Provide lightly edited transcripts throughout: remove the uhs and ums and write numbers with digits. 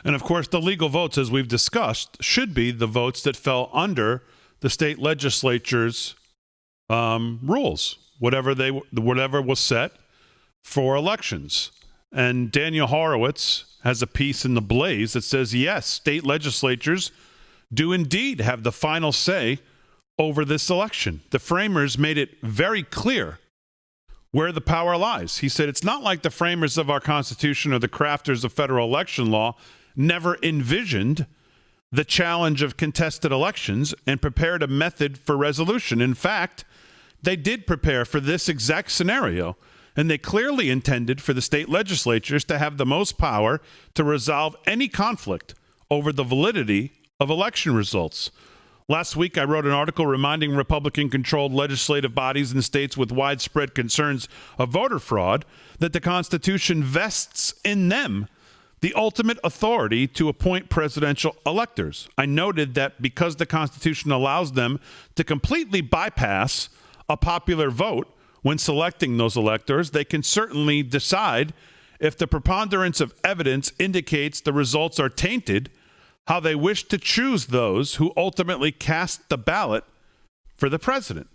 And of course, the legal votes, as we've discussed, should be the votes that fell under the state legislature's rules, whatever was set for elections. And Daniel Horowitz has a piece in The Blaze that says, yes, state legislatures do indeed have the final say over this election. The framers made it very clear where the power lies. He said, it's not like the framers of our Constitution or the crafters of federal election law never envisioned the challenge of contested elections and prepared a method for resolution. In fact, they did prepare for this exact scenario, and they clearly intended for the state legislatures to have the most power to resolve any conflict over the validity of election results. Last week, I wrote an article reminding Republican-controlled legislative bodies in states with widespread concerns of voter fraud that the Constitution vests in them the ultimate authority to appoint presidential electors. I noted that because the Constitution allows them to completely bypass a popular vote when selecting those electors, they can certainly decide if the preponderance of evidence indicates the results are tainted, how they wish to choose those who ultimately cast the ballot for the president.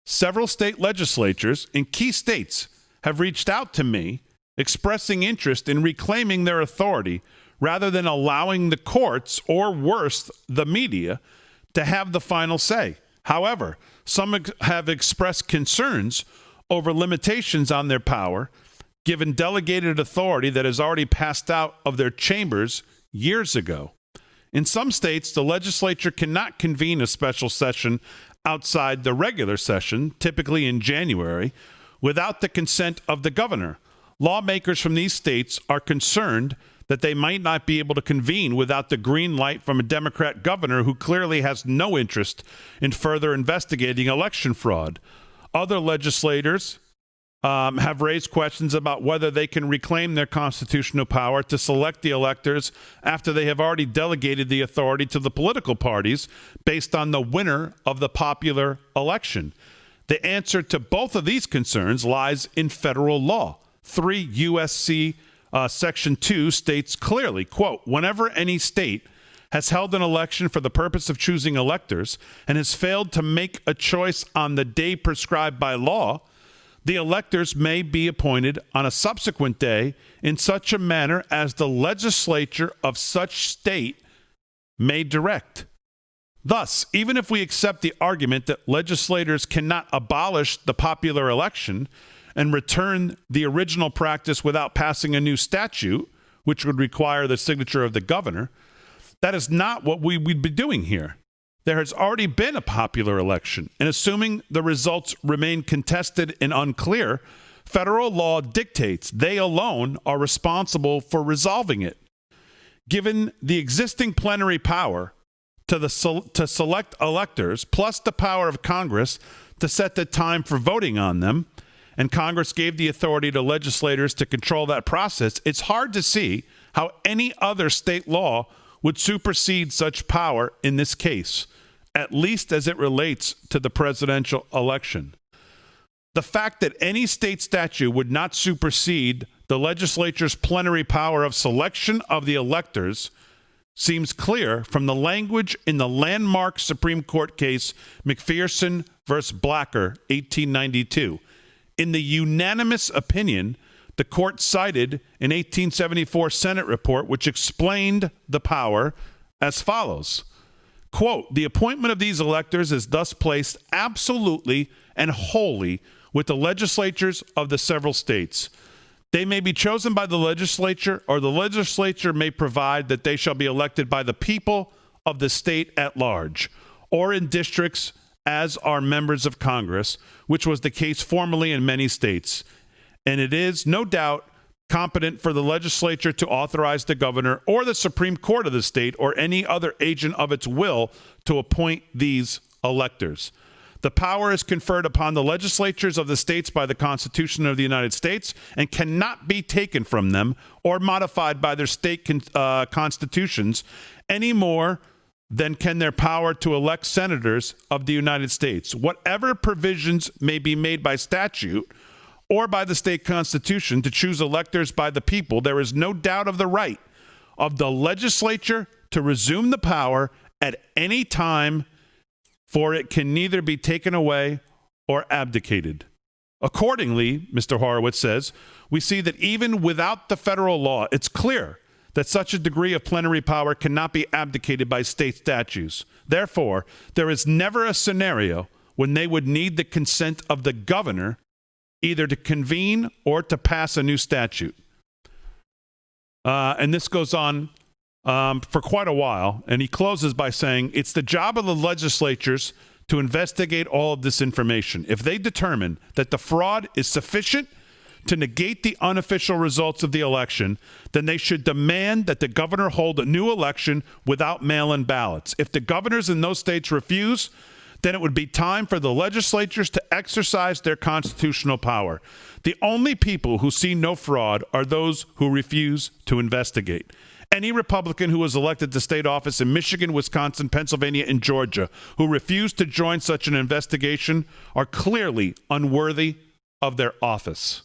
Several state legislatures in key states have reached out to me expressing interest in reclaiming their authority rather than allowing the courts, or worse, the media, to have the final say. However, some have expressed concerns over limitations on their power, given delegated authority that has already passed out of their chambers years ago. In some states, the legislature cannot convene a special session outside the regular session, typically in January, without the consent of the governor. Lawmakers from these states are concerned that they might not be able to convene without the green light from a Democrat governor who clearly has no interest in further investigating election fraud. Other legislators have raised questions about whether they can reclaim their constitutional power to select the electors after they have already delegated the authority to the political parties based on the winner of the popular election. The answer to both of these concerns lies in federal law. 3 U.S.C. Section 2 states clearly, quote, whenever any state has held an election for the purpose of choosing electors and has failed to make a choice on the day prescribed by law, the electors may be appointed on a subsequent day in such a manner as the legislature of such state may direct. Thus, even if we accept the argument that legislators cannot abolish the popular election and return the original practice without passing a new statute, which would require the signature of the governor, that is not what we would be doing here. There has already been a popular election, and assuming the results remain contested and unclear, federal law dictates they alone are responsible for resolving it. Given the existing plenary power to select electors, plus the power of Congress to set the time for voting on them, and Congress gave the authority to legislators to control that process, it's hard to see how any other state law would supersede such power in this case, at least as it relates to the presidential election. The fact that any state statute would not supersede the legislature's plenary power of selection of the electors seems clear from the language in the landmark Supreme Court case McPherson v. Blacker, 1892. In the unanimous opinion, the court cited an 1874 Senate report which explained the power as follows. Quote, the appointment of these electors is thus placed absolutely and wholly with the legislatures of the several states. They may be chosen by the legislature, or the legislature may provide that they shall be elected by the people of the state at large, or in districts as are members of Congress, which was the case formerly in many states. And it is, no doubt, competent for the legislature to authorize the governor or the Supreme Court of the state or any other agent of its will to appoint these electors. The power is conferred upon the legislatures of the states by the Constitution of the United States and cannot be taken from them or modified by their state constitutions any more than can their power to elect senators of the United States. Whatever provisions may be made by statute or by the state constitution to choose electors by the people, there is no doubt of the right of the legislature to resume the power at any time, for it can neither be taken away or abdicated. Accordingly, Mr. Horowitz says, we see that even without the federal law, it's clear that such a degree of plenary power cannot be abdicated by state statutes. Therefore, there is never a scenario when they would need the consent of the governor either to convene or to pass a new statute. And this goes on for quite a while, and he closes by saying, it's the job of the legislatures to investigate all of this information. If they determine that the fraud is sufficient to negate the unofficial results of the election, then they should demand that the governor hold a new election without mail-in ballots. If the governors in those states refuse, then it would be time for the legislatures to exercise their constitutional power. The only people who see no fraud are those who refuse to investigate. Any Republican who was elected to state office in Michigan, Wisconsin, Pennsylvania, and Georgia who refused to join such an investigation are clearly unworthy of their office.